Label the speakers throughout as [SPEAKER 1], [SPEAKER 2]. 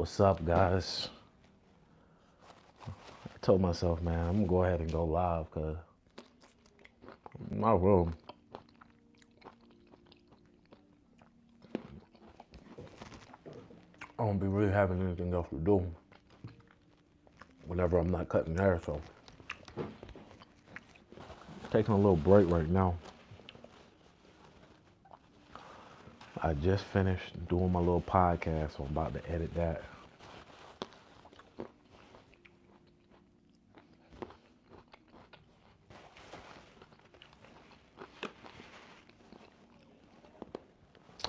[SPEAKER 1] What's up, guys? I told myself, man, I'm gonna go ahead and go live because my room, I don't be really having anything else to do whenever I'm not cutting hair. So, taking a little break right now. I just finished doing my little podcast, so I'm about to edit that.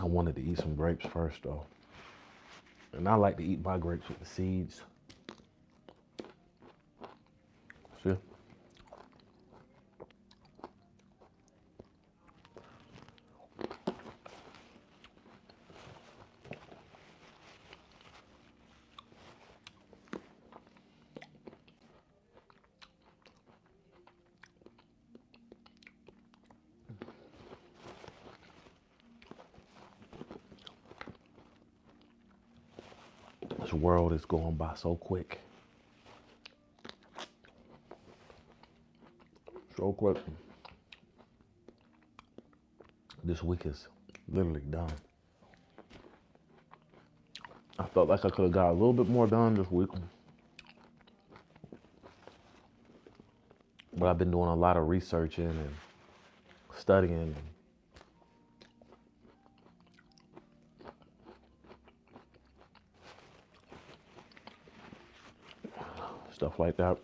[SPEAKER 1] I wanted to eat some grapes first, though. And I like to eat my grapes with the seeds. See? This world is going by so quick. So quick. This week is literally done. I felt like I could have got a little bit more done this week. But I've been doing a lot of researching and studying. Stuff like that.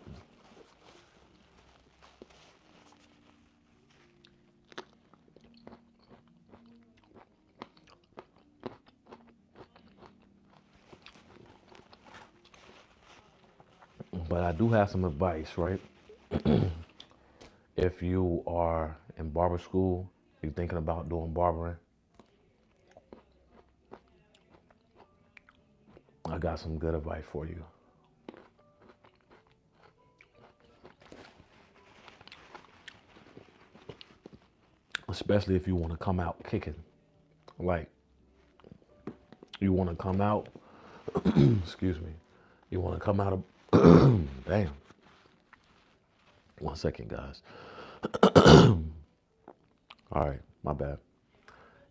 [SPEAKER 1] But I do have some advice, right? If you are in barber school, you're thinking about doing barbering, I got some good advice for you. Especially if you want to come out kicking. Like, you want to come out, excuse me, you want to come out of, damn. 1 second, guys. All right, my bad.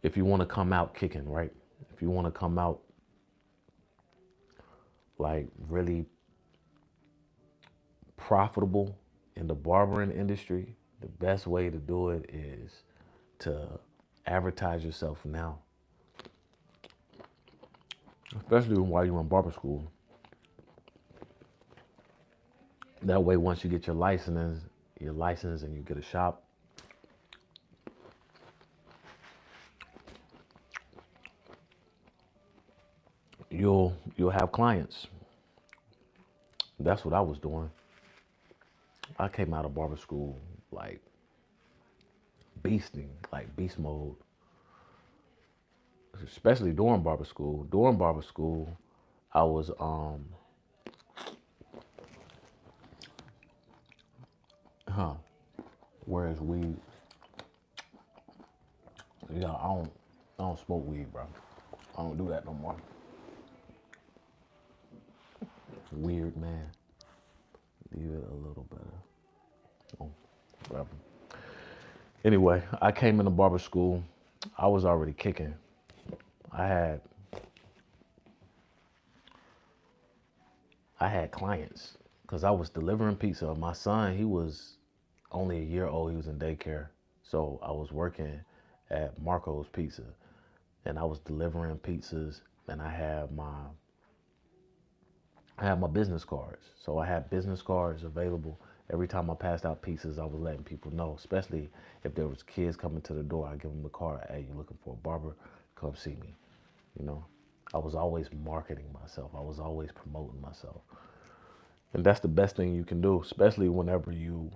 [SPEAKER 1] If you want to come out kicking, right? If you want to come out like really profitable in the barbering industry, the best way to do it is to advertise yourself now. Especially while you're in barber school. That way, once you get your license and you get a shop, you'll have clients. That's what I was doing. I came out of barber school like beasting, like beast mode. Especially during barber school. During barber school, I was whereas weed, yeah, I don't smoke weed, bro. I don't do that no more. Weird man. Leave it a little better. Oh, whatever. Anyway, I came into barber school. I was already kicking. I had clients because I was delivering pizza. My son, he was only a year old. He was in daycare. So I was working at Marco's Pizza and I was delivering pizzas, and I had my business cards. So I had business cards available. Every time I passed out pizzas, I was letting people know, especially if there was kids coming to the door, I give them the card. Hey, you looking for a barber? Come see me. You know, I was always marketing myself. I was always promoting myself. And that's the best thing you can do, especially whenever you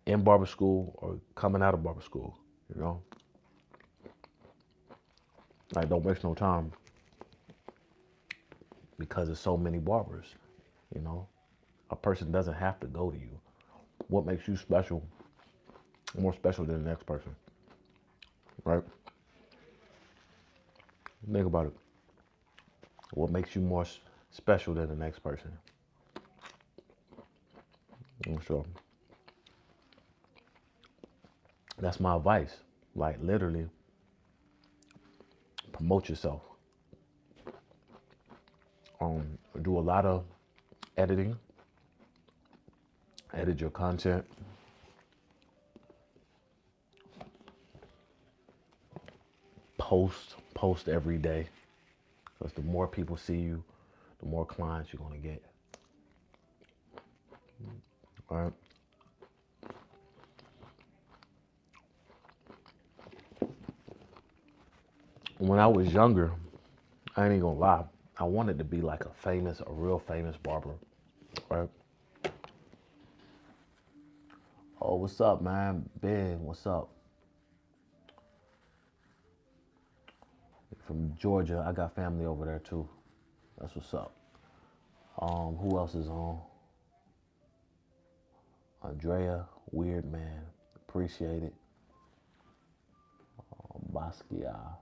[SPEAKER 1] in barber school or coming out of barber school, you know? Like, don't waste no time because there's so many barbers, you know? A person doesn't have to go to you. What makes you special, more special than the next person, right? Think about it. What makes you special than the next person. And so that's my advice. Like literally promote yourself. Do a lot of editing, edit your content. Post every day. Because the more people see you, the more clients you're gonna get. All right. When I was younger, I ain't gonna lie, I wanted to be like a real famous barber, right? Oh, what's up, man? Ben, what's up? From Georgia, I got family over there too. That's what's up. Who else is on? Andrea, weird man, appreciate it. Basquiat,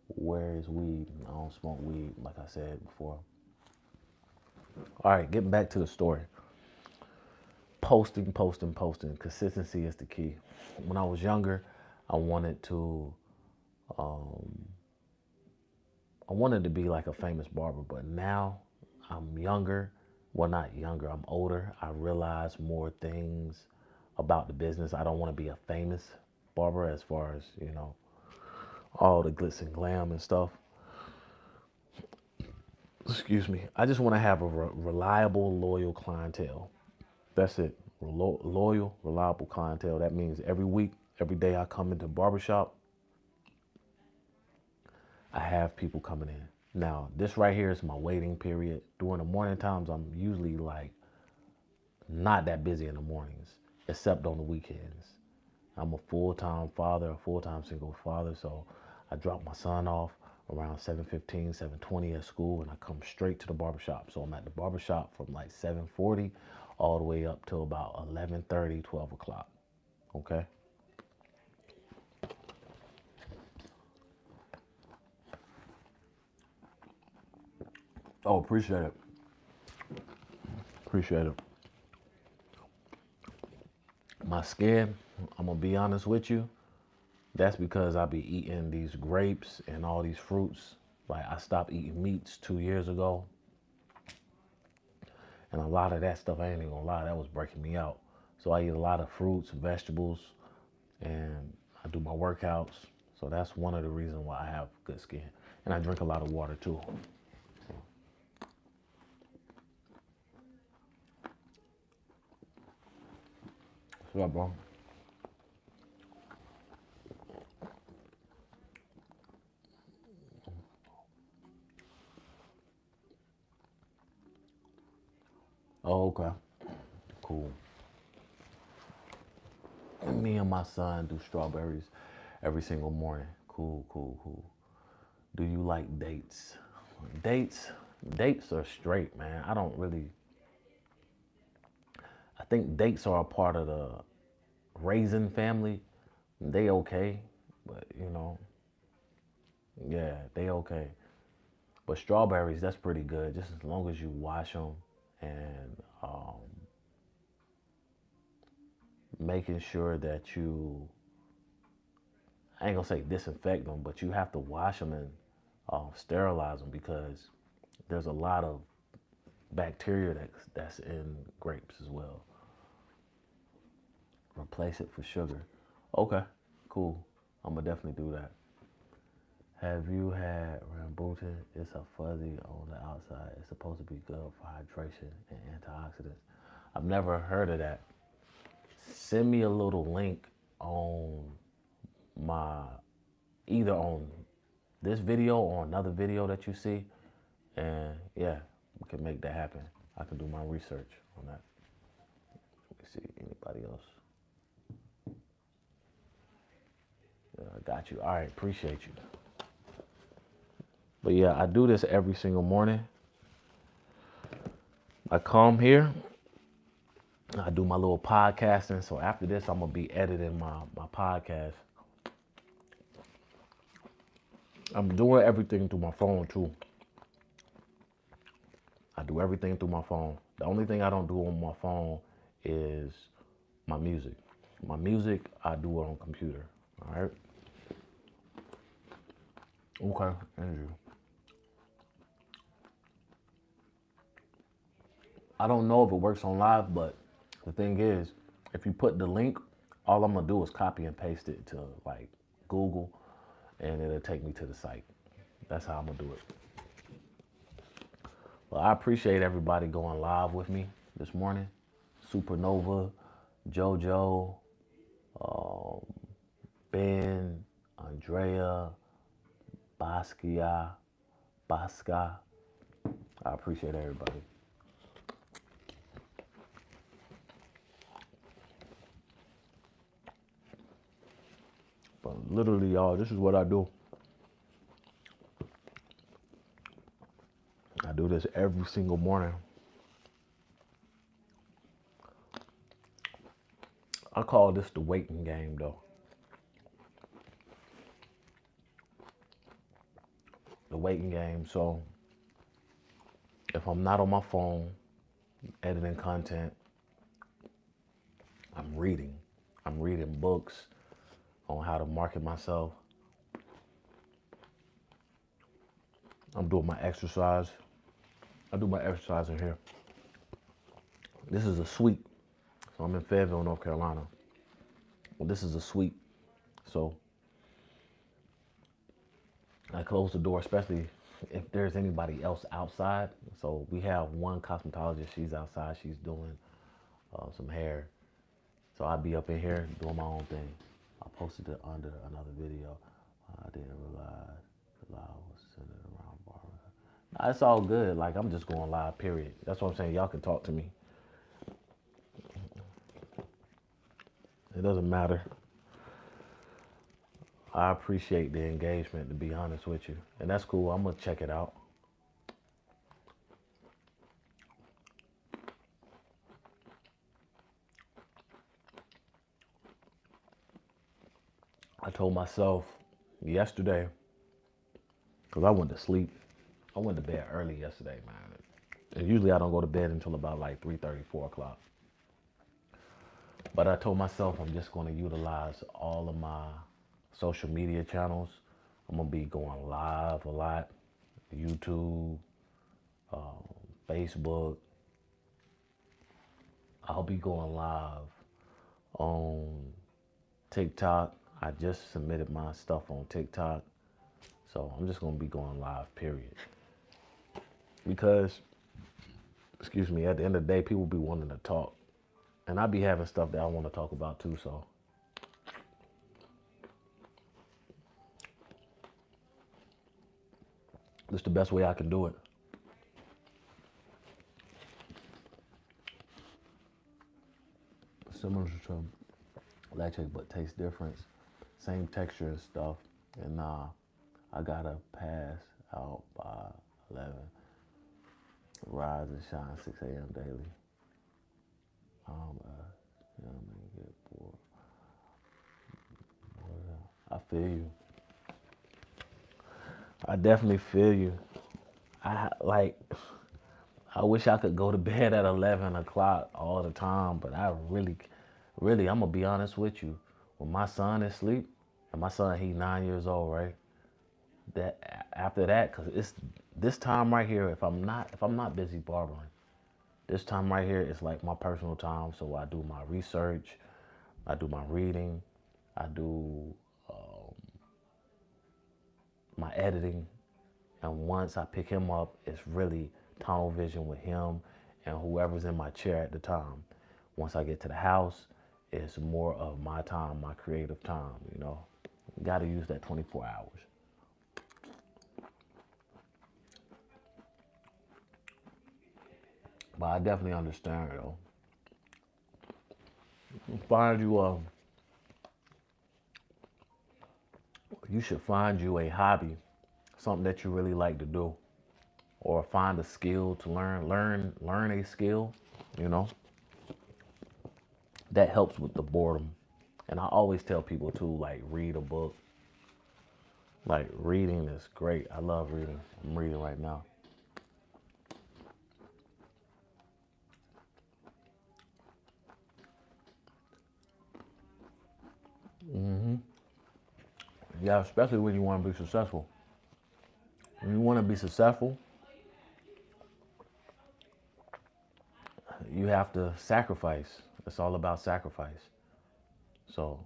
[SPEAKER 1] where is weed? I don't smoke weed, like I said before. All right, getting back to the story. Posting. Consistency is the key. When I was younger, I wanted to, I wanted to be like a famous barber, but now I'm younger. Well, not younger, I'm older. I realize more things about the business. I don't want to be a famous barber as far as, all the glitz and glam and stuff. Excuse me. I just want to have a reliable, loyal clientele. That's it. Loyal, reliable clientele. That means every week, every day I come into barbershop, I have people coming in. Now, this right here is my waiting period. During the morning times, I'm usually like not that busy in the mornings, except on the weekends. I'm a full-time father, a full-time single father, so I drop my son off around 7:15, 7:20 at school, and I come straight to the barbershop. So I'm at the barbershop from like 7:40 all the way up till about 11:30, 12 o'clock, okay? Oh, appreciate it. Appreciate it. My skin, I'm gonna be honest with you, that's because I be eating these grapes and all these fruits. Like I stopped eating meats 2 years ago. And a lot of that stuff, I ain't even gonna lie, that was breaking me out. So I eat a lot of fruits, vegetables, and I do my workouts. So that's one of the reasons why I have good skin. And I drink a lot of water too. What's up, bro? Oh, okay. Cool. And me and my son do strawberries every single morning. Cool. Do you like dates? Dates, dates are straight, man. I don't really. I think dates are a part of the raisin family. They okay, but yeah, they okay. But strawberries, that's pretty good, just as long as you wash them and making sure that you, I ain't gonna say disinfect them, but you have to wash them and sterilize them because there's a lot of bacteria that's in grapes as well. Replace it for sugar. Okay, cool. I'm gonna definitely do that. Have you had rambutan? It's a fuzzy on the outside. It's supposed to be good for hydration and antioxidants. I've never heard of that. Send me a little link on my, either on this video or another video that you see. And yeah, we can make that happen. I can do my research on that. Let me see, anybody else? Yeah, I got you. All right, appreciate you. But yeah, I do this every single morning. I come here, I do my little podcasting. So after this, I'm gonna be editing my podcast. I'm doing everything through my phone too. do everything through my phone. The only thing I don't do on my phone is my music. My music, I do it on computer. All right. Okay, Andrew. I don't know if it works on live, but the thing is, if you put the link, all I'm gonna do is copy and paste it to like Google, and it'll take me to the site. That's how I'm gonna do it. Well, I appreciate everybody going live with me this morning. Supernova, JoJo, um, Ben, Andrea, Basca. I appreciate everybody. But literally, y'all, this is what I do. I do this every single morning. I call this the waiting game, though. The waiting game. So if I'm not on my phone editing content, I'm reading. I'm reading books on how to market myself. I'm doing my exercise. I do my exercise in here. This is a suite. So I'm in Fayetteville, North Carolina. Well, this is a suite. So I close the door, especially if there's anybody else outside. So we have one cosmetologist. She's outside. She's doing some hair. So I'll be up in here doing my own thing. I posted it under another video. I didn't realize the live was centered around Barber. Nah, it's all good. Like, I'm just going live, period. That's what I'm saying. Y'all can talk to me. It doesn't matter. I appreciate the engagement, to be honest with you. And that's cool. I'm going to check it out. I told myself yesterday, because I went to sleep. I went to bed early yesterday, man. And usually I don't go to bed until about like 3:30, 4 o'clock. But I told myself I'm just going to utilize all of my social media channels. I'm going to be going live a lot. YouTube, Facebook. I'll be going live on TikTok. I just submitted my stuff on TikTok. So I'm just going to be going live, period. Because, excuse me, at the end of the day, people be wanting to talk. And I be having stuff that I want to talk about too, so. This is the best way I can do it. Similar to electric, but tastes different. Same texture and stuff. And I gotta pass out by 11. Rise and shine 6 a.m. daily. Get bored. I feel you. I definitely feel you. I wish I could go to bed at 11 o'clock all the time, but I really, I'm gonna be honest with you. When my son is asleep, and my son, he's 9 years old, right? That after that, cause it's this time right here. If I'm not busy barbering, this time right here is like my personal time. So I do my research, I do my reading, I do my editing, and once I pick him up, it's really tunnel vision with him and whoever's in my chair at the time. Once I get to the house, it's more of my time, my creative time, you know. Got to use that 24 hours. But I definitely understand, though. Find you you should find you a hobby, something that you really like to do, or find a skill to learn a skill, you know. That helps with the boredom. And I always tell people too, like, read a book. Like, reading is great. I love reading. I'm reading right now. Yeah, especially when you want to be successful. When you want to be successful, you have to sacrifice. It's all about sacrifice. So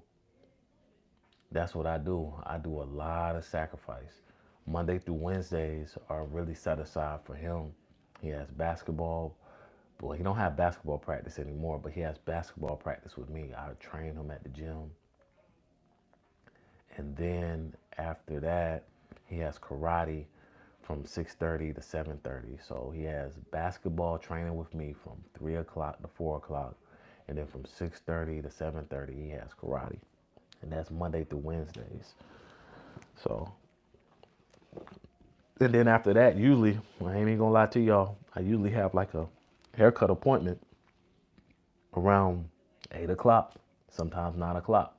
[SPEAKER 1] that's what I do. I do a lot of sacrifice. Monday through Wednesdays are really set aside for him. He has basketball. Well, he don't have basketball practice anymore, but he has basketball practice with me. I train him at the gym. And then after that, he has karate from 6:30 to 7:30. So he has basketball training with me from 3 o'clock to 4 o'clock. And then from 6:30 to 7:30, he has karate. And that's Monday through Wednesdays. So, and then after that, usually, I ain't even gonna lie to y'all, I usually have like a haircut appointment around 8 o'clock, sometimes 9 o'clock.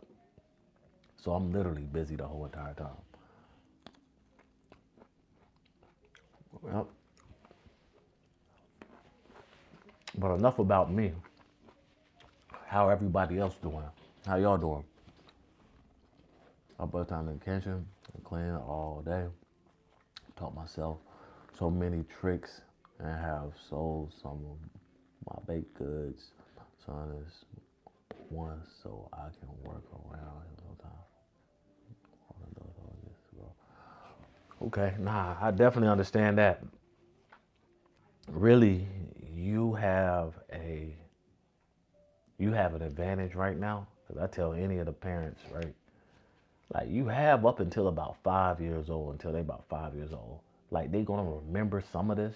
[SPEAKER 1] So I'm literally busy the whole entire time. Yep. But enough about me. How everybody else doing? How y'all doing? I put time in the kitchen and clean all day. Taught myself so many tricks and have sold some of my baked goods. Son is one, so I can work around him sometimes. Okay, nah, I definitely understand that. Really, you have a you have an advantage right now. Because I tell any of the parents, right? Like you have up until about 5 years old, until they about 5 years old. Like they gonna remember some of this.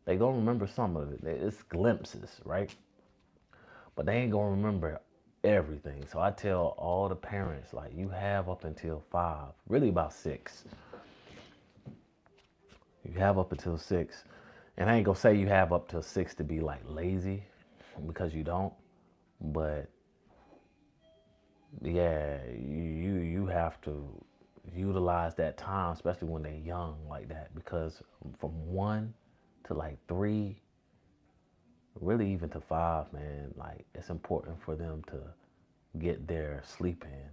[SPEAKER 1] They gonna remember some of it. It's glimpses, right? But they ain't gonna remember everything. So I tell all the parents, like you have up until 5, really about 6. You have up until 6. And I ain't gonna say you have up till 6 to be like lazy, because you don't. But yeah, you have to utilize that time, especially when they're young like that, because from 1 to like 3, really even to 5, man, like it's important for them to get their sleep in.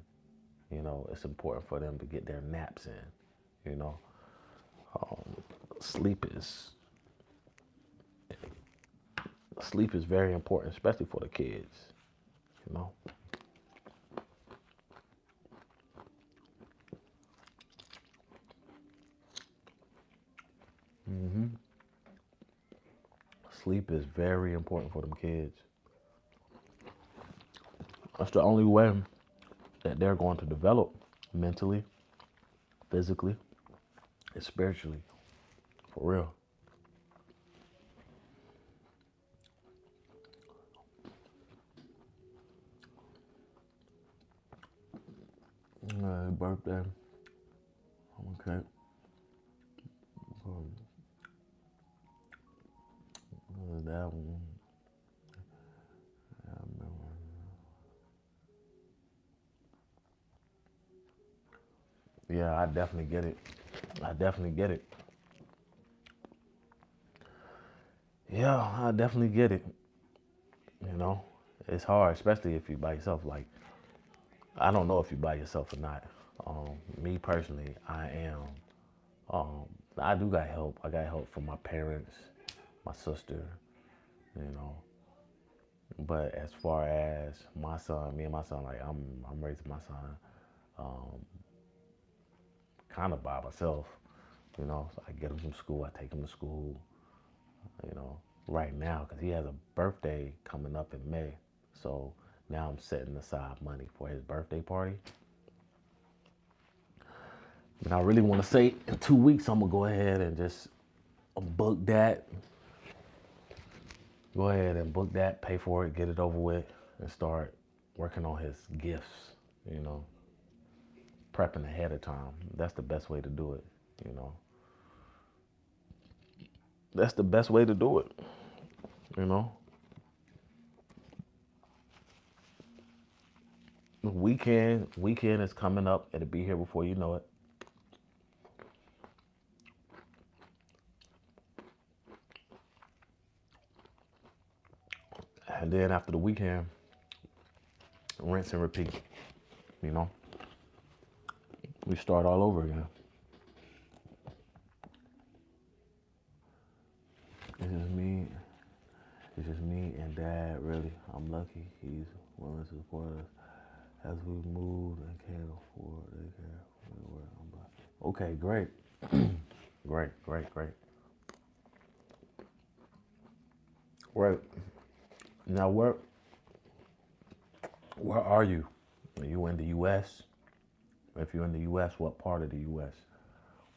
[SPEAKER 1] It's important for them to get their naps in. Sleep is sleep is very important, especially for the kids. You know. Sleep is very important for them kids. That's the only way that they're going to develop mentally, physically, and spiritually. For real. Birthday. Okay. That one. I remember. Yeah, I definitely get it. I definitely get it. Yeah, I definitely get it. You know, it's hard, especially if you're by yourself. Like, I don't know if you're by yourself or not. Me personally, I am. Um, I do got help. I got help from my parents, my sister, you know. But as far as my son, me and my son, like I'm raising my son kind of by myself. So I get him from school. I take him to school. You know, right now because he has a birthday coming up in May. So now I'm setting aside money for his birthday party. And I really want to say in 2 weeks I'm gonna go ahead and just book that. Go ahead and book that, pay for it, get it over with, and start working on his gifts. You know, prepping ahead of time. That's the best way to do it. You know, that's the best way to do it. You know, weekend is coming up. It'll be here before you know it. And then after the weekend, rinse and repeat. You know, We start all over again. It's just me. It's just me and Dad, really. I'm lucky he's willing to support us as we moved and can't afford daycare. Okay, great. Great. Right. Now, where are you? Are you in the U.S.? If you're in the U.S., what part of the U.S.?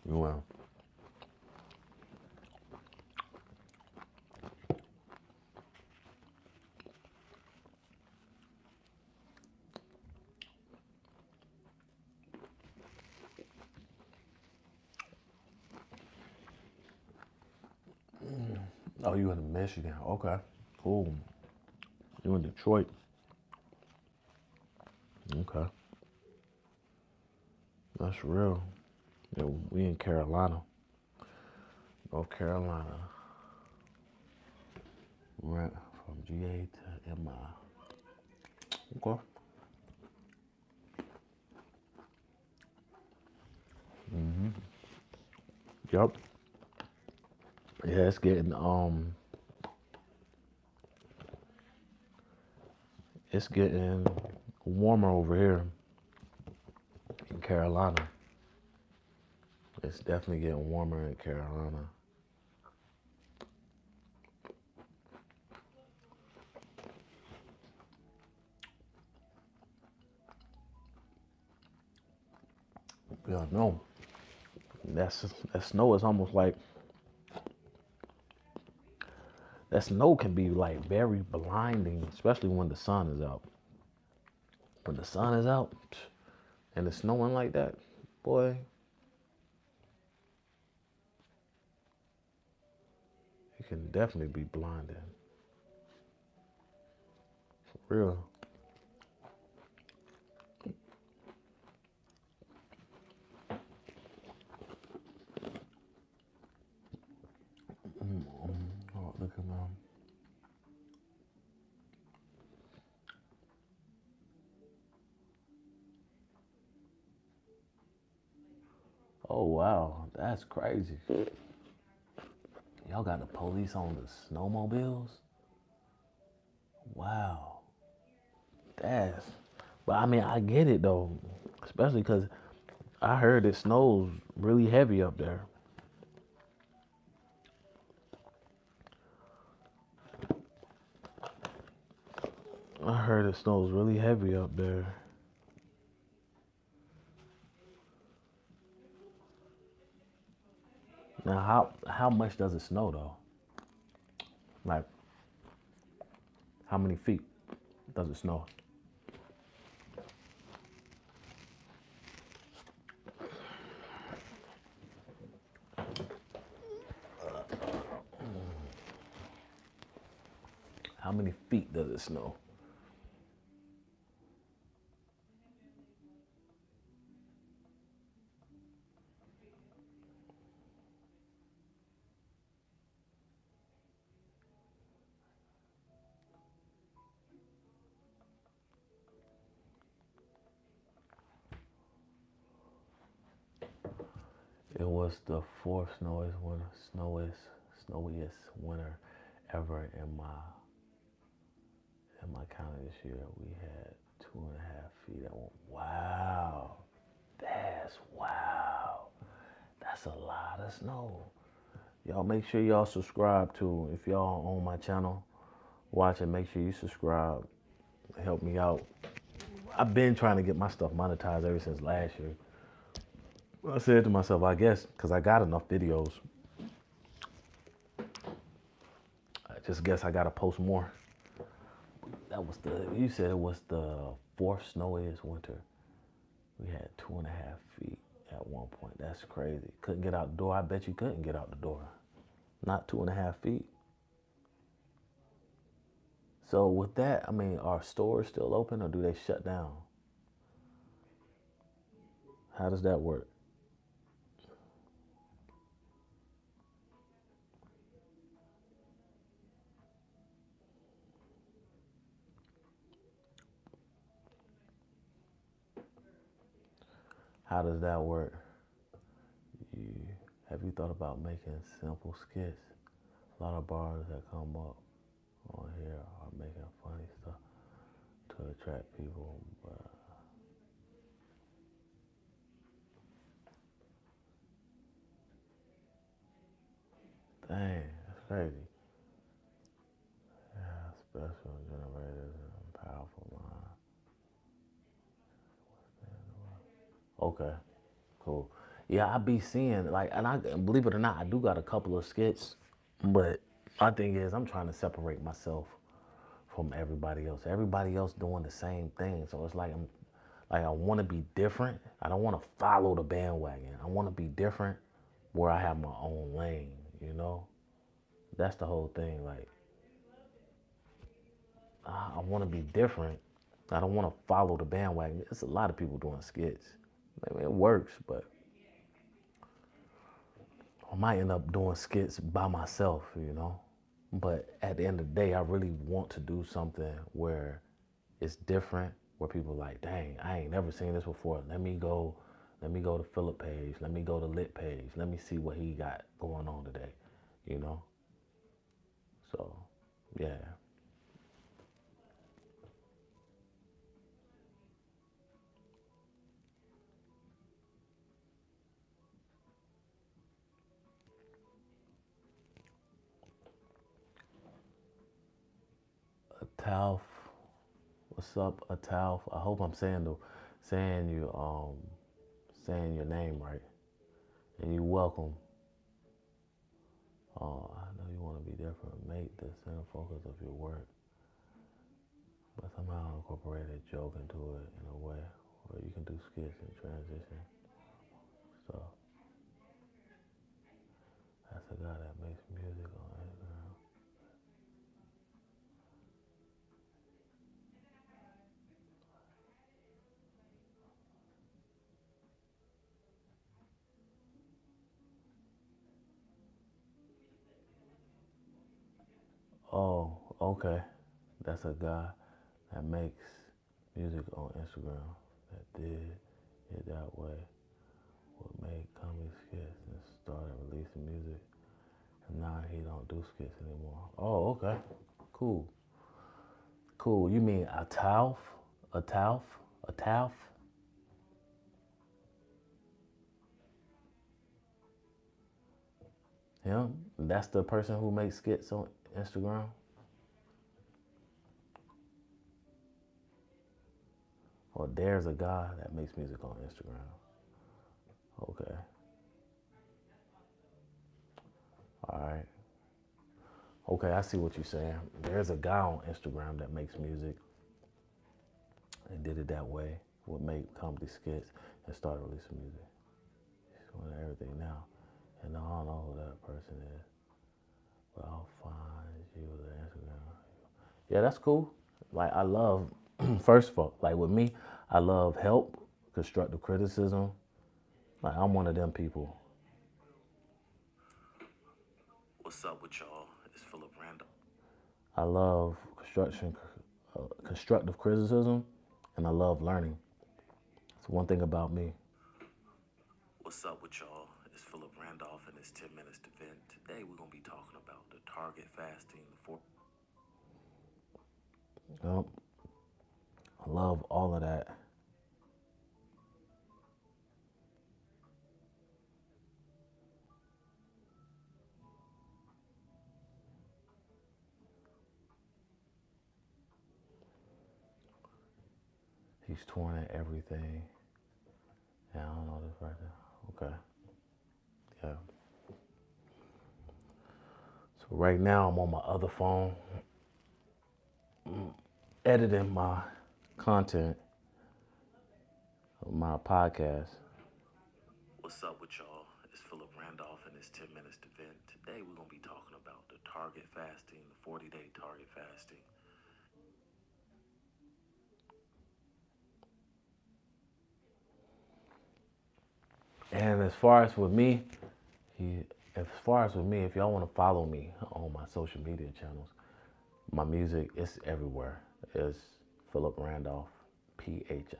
[SPEAKER 1] You in? Oh, you in Michigan? Okay, cool. You in Detroit? Okay, that's real. Yeah, we in Carolina, North Carolina. Went from GA to MI. Okay. Yep. Yeah, it's getting warmer over here in Carolina. It's definitely getting warmer in Carolina. Yeah, no, that's that snow is almost like that snow can be like very blinding, especially when the sun is out. When the sun is out and it's snowing like that, boy, it can definitely be blinding. For real. Oh, look at them. Oh wow, that's crazy. Y'all got the police on the snowmobiles? Wow, that's. But I mean, I get it though, especially because I heard it snows really heavy up there. I heard it snows really heavy up there. Now, how much does it snow though? Like, how many feet does it snow? How many feet does it snow? It was the fourth snowiest winter ever in my county this year. We had 2.5 feet at one. Wow, that's wow. That's a lot of snow. Y'all make sure y'all subscribe to. If y'all on my channel watching, make sure you subscribe. Help me out. I've been trying to get my stuff monetized ever since last year. I said to myself, I guess, because I got enough videos, I just guess I got to post more. You said it was the fourth snowiest winter. We had 2.5 feet at one point. That's crazy. Couldn't get out the door. I bet you couldn't get out the door. Not 2.5 feet. So with that, I mean, are stores still open or do they shut down? How does that work? How does that work? You, have you thought about making simple skits? A lot of bars that come up on here are making funny stuff to attract people, but dang, that's crazy. Yeah, special generators and powerful mind. Okay, cool. Yeah, I be seeing like, and I believe it or not, I do got a couple of skits, but my thing is I'm trying to separate myself from everybody else. Everybody else doing the same thing, so it's like I want to be different. I don't want to follow the bandwagon. I want to be different, where I have my own lane. You know, that's the whole thing. Like I want to be different. I don't want to follow the bandwagon. There's a lot of people doing skits. I mean, it works, but I might end up doing skits by myself, you know. But at the end of the day, I really want to do something where it's different, where people are like, dang, I ain't never seen this before. Let me go to Philip page, let me go to Lit page, let me see what he got going on today, you know? So yeah. Atalf, what's up, Atalf? I hope I'm saying you saying your name right. And you welcome. I know you want to be different. Make the center focus of your work, but somehow incorporate a joke into it in a way where you can do skits and transition. So that's a guy that makes music on Instagram. Oh, okay. That's a guy that makes music on Instagram that did it that way. Would make comedy skits and started releasing music. And now he don't do skits anymore. Oh, okay. Cool. Cool. You mean a Tauf? A Tauf? A Tauf? Him? That's the person who makes skits on Instagram? Or there's a guy that makes music on Instagram. Okay. All right. Okay, I see what you're saying. There's a guy on Instagram that makes music and did it that way. Would make comedy skits and started releasing music. He's doing everything now. And I don't know who that person is, but I'll find you the Instagram. Yeah, that's cool. Like I love, first of all, like with me, I love help, constructive criticism. Like I'm one of them people. What's up with y'all? It's Philip Randall. I love constructive criticism, and I love learning. It's one thing about me. What's up with y'all? It's Philip Randolph and it's 10 Minutes to Vent. Today we're going to be talking about the target fasting. Yep, I love all of that. He's torn at everything. Yeah, I don't know this right there. Okay. Yeah. So right now I'm on my other phone editing my content of my podcast. What's up with y'all? It's Philip Randolph and it's 10 Minutes to Vent. Today we're going to be talking about the target fasting, the 40-day target fasting. And as far as with me, he, as far as with me, if y'all want to follow me on my social media channels, my music is everywhere. It's Philip Randolph, Phillip.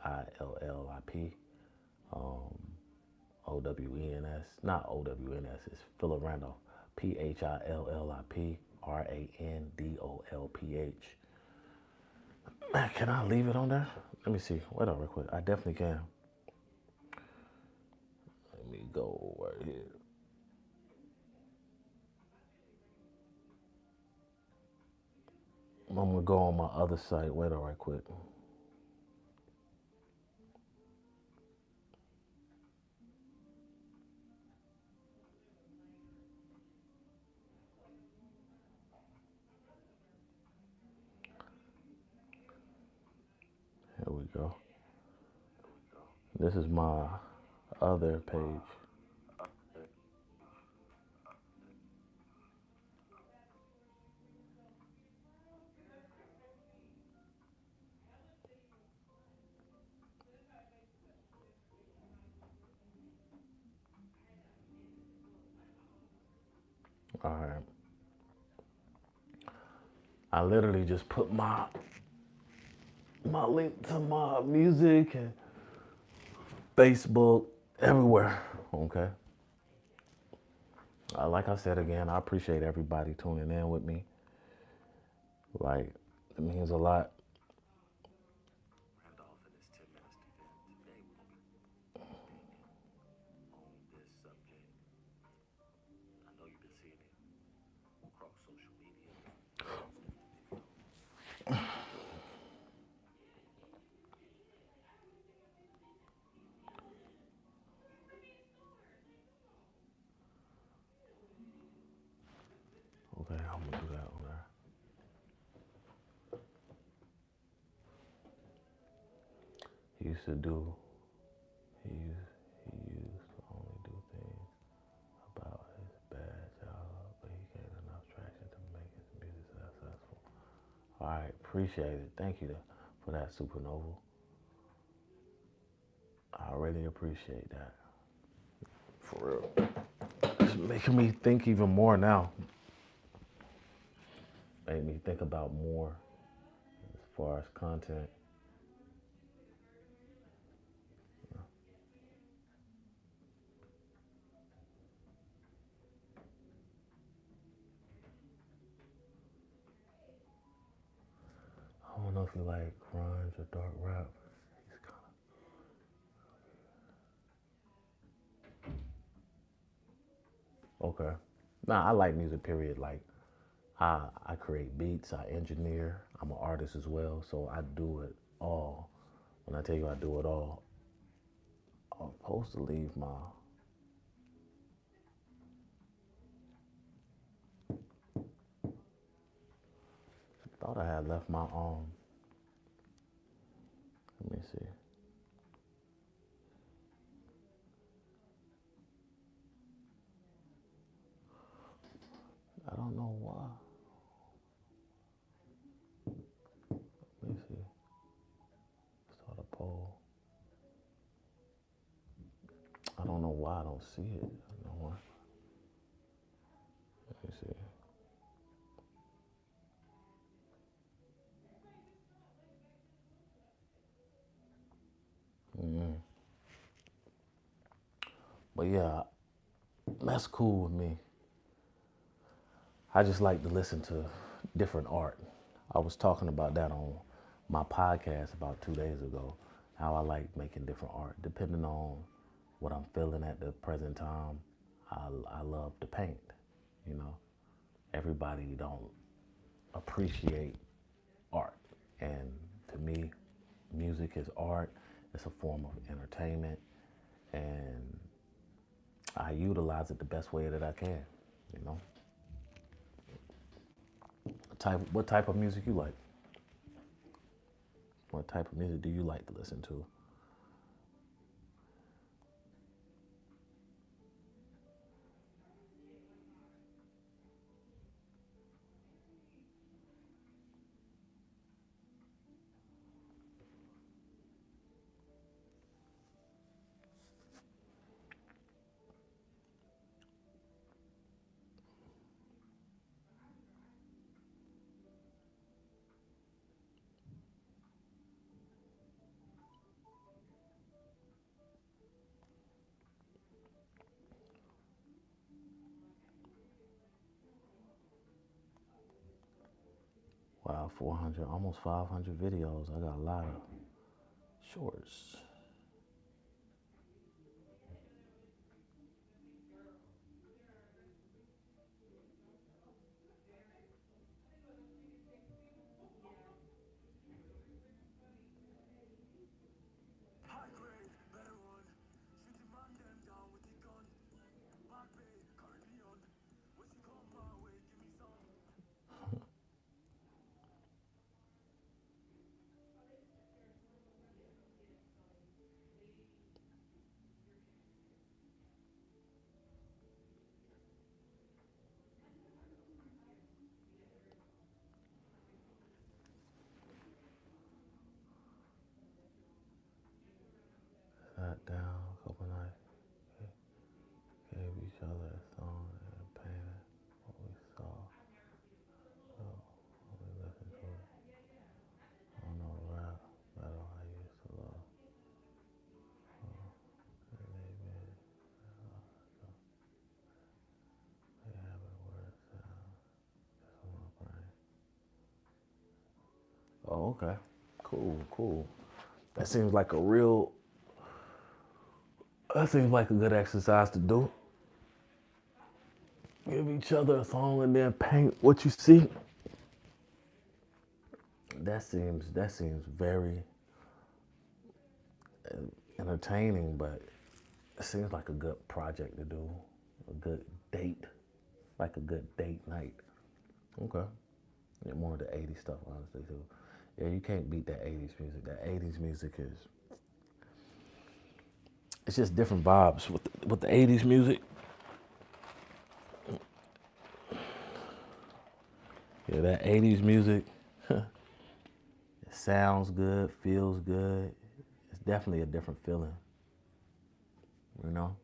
[SPEAKER 1] Um, OWENS, not OWNS, it's Philip Randolph. PhillipRandolph. Man, can I leave it on there? Let me see. Wait on real quick. I definitely can. Let me go right here. I'm gonna go on my other site. Wait on right quick. Here we go. This is my other page. All right. I literally just put my link to my music and Facebook everywhere. Okay. Like I said again, I appreciate everybody tuning in with me. Like, it means a lot. Okay, I'm gonna do that on there. He used to do. He used to only do things about his bad job, but he gained enough traction to make his music successful. All right, appreciate it. Thank you for that, Supernova. I really appreciate that. For real. It's making me think even more now. Made me think about more as far as content. I don't know if you like grunge or dark rap. He's kind of okay. Nah, I like music. Period. Like I create beats. I engineer. I'm an artist as well, so I do it all. When I tell you I do it all, I'm supposed to leave my. Thought I had left my Let me see. I don't know why. Let me see. Start a poll. I don't know why I don't see it. I don't know why. Let me see. Mm. But yeah, that's cool with me. I just like to listen to different art. I was talking about that on my podcast about 2 days ago. How I like making different art, depending on what I'm feeling at the present time. I love to paint. You know, everybody don't appreciate art, and to me, music is art. It's a form of entertainment, and I utilize it the best way that I can. You know, what type of music you like? What type of music do you like to listen to? about 400, almost 500 videos. I got a lot of shorts. Sat down a couple nights, gave each other a song and painted what we saw. So when we listened to it, I don't know rap, battle I used to love. And they have it where it sounds. Just on my brain. Oh, okay. Cool, cool. That seems like a real, that seems like a good exercise to do. Give each other a song and then paint what you see. That seems very entertaining, but it seems like a good project to do. A good date, like a good date night. Okay. Yeah, more of the 80s stuff, honestly, too. Yeah, you can't beat that 80s music. That 80s music is, it's just different vibes with the 80s music. Yeah, that 80s music, it sounds good, feels good. It's definitely a different feeling, you know?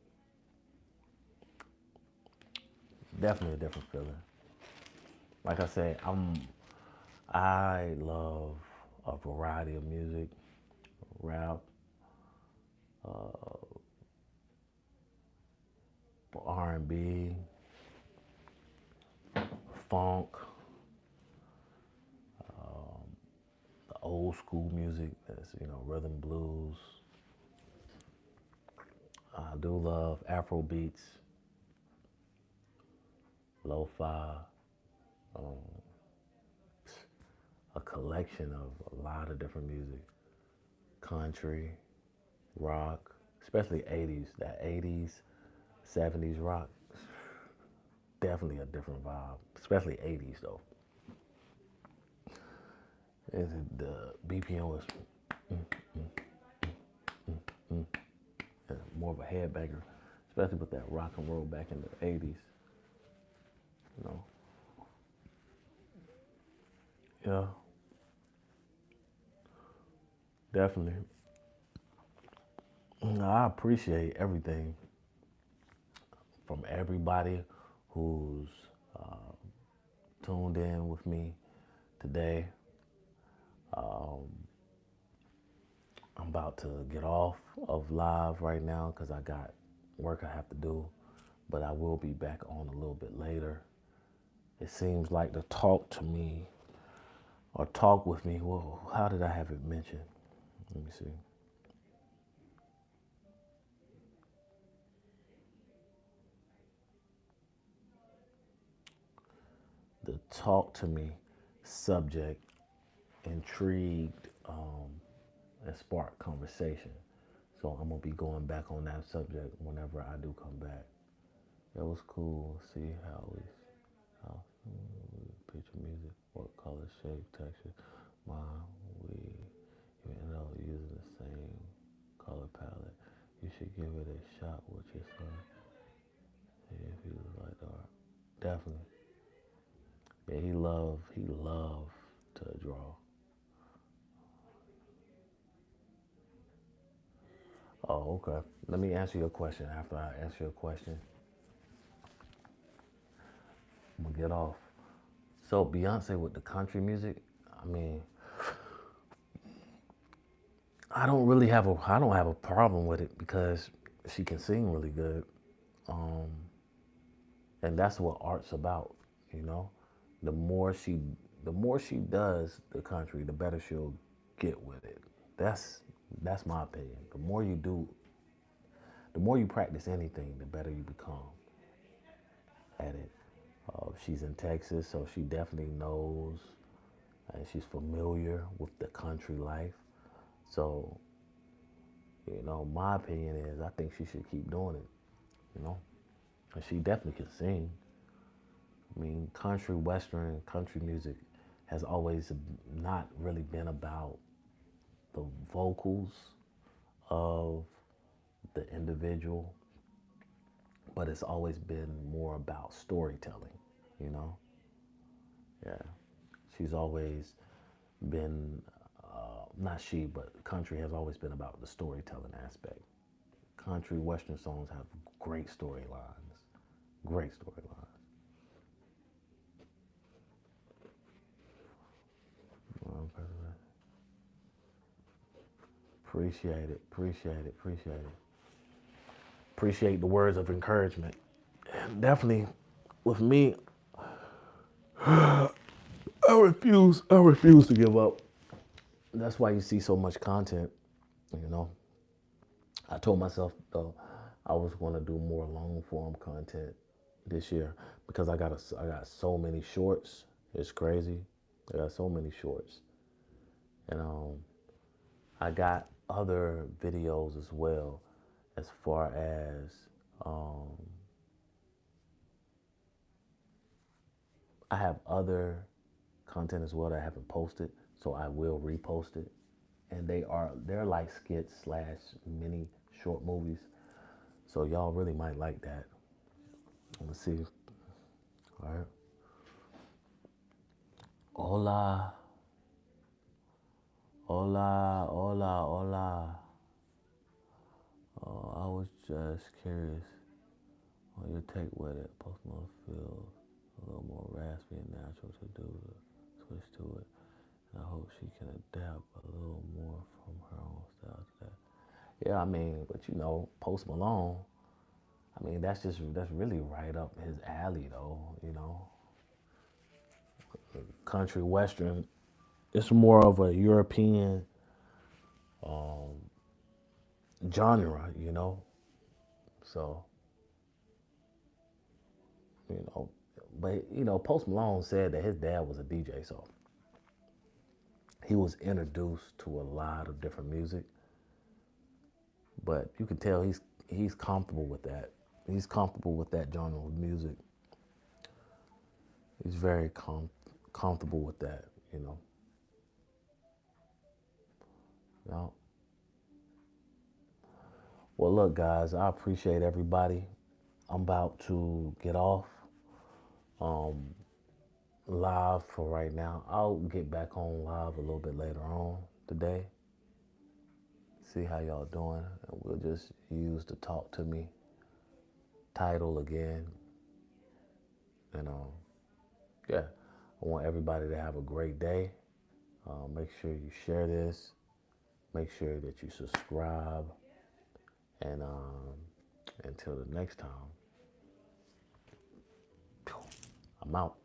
[SPEAKER 1] Definitely a different feeling. Like I said, I love a variety of music, rap, R&B, funk, the old school music, that's, rhythm blues. I do love Afro beats, lo-fi, a collection of a lot of different music, country, rock, especially 80s. That 80s, 70s rock, definitely a different vibe, especially 80s though. The BPM was more of a headbanger, especially with that rock and roll back in the 80s. You know, yeah, definitely. I appreciate everything from everybody who's uh, tuned in with me today. I'm about to get off of live right now because I got work I have to do, but I will be back on a little bit later. It seems like to talk to me or talk with me. Well, how did I have it mentioned? Let me see. The talk to me subject intrigued and sparked conversation. So I'm gonna be going back on that subject whenever I do come back. That was cool. See how picture music, what color, shape, texture. Mom, we even though using the same color palette, you should give it a shot with your son. See if he was like art. Definitely. Yeah, he loved to draw. Oh, okay. Let me answer your question. After I answer your question, I'm gonna get off. So Beyonce with the country music, I mean, I don't have a problem with it because she can sing really good. And that's what art's about, you know? The more she the more she does the country, the better she'll get with it. That's that's my opinion. The more you do, the more you practice anything, the better you become at it. She's in Texas, so she definitely knows and she's familiar with the country life. So, my opinion is I think she should keep doing it, you know. And she definitely can sing. I mean, country, western, country music has always not really been about the vocals of the individual, but it's always been more about storytelling, you know? Yeah. She's always been, not she, but country has always been about the storytelling aspect. Country, western songs have great storylines, great storylines. Appreciate it, appreciate it, appreciate it. Appreciate the words of encouragement. And definitely, with me, I refuse to give up. That's why you see so much content, you know. I told myself though I was going to do more long form content this year because I got so many shorts. It's crazy. I got so many shorts, and I got other videos as well, as far as um, I have other content as well that I haven't posted, so I will repost it. And they're like skits slash mini short movies, so y'all really might like that. Let's see. All right. Hola, hola, hola, hola. I was just curious on your take with it. Post Malone feels a little more raspy and natural to do the switch to it. And I hope she can adapt a little more from her own style to that. Yeah, I mean, but Post Malone, I mean, that's really right up his alley though, country western. It's more of a European genre. So, you know, but Post Malone said that his dad was a DJ, so he was introduced to a lot of different music. But you can tell he's comfortable with that. He's comfortable with that genre of music. He's very comfortable with that, you know. Yeah. Well, look, guys, I appreciate everybody. I'm about to get off live for right now. I'll get back on live a little bit later on today. See how y'all doing. And we'll just use the Talk to Me title again. And yeah, I want everybody to have a great day. Make sure you share this. Make sure that you subscribe. And until the next time, I'm out.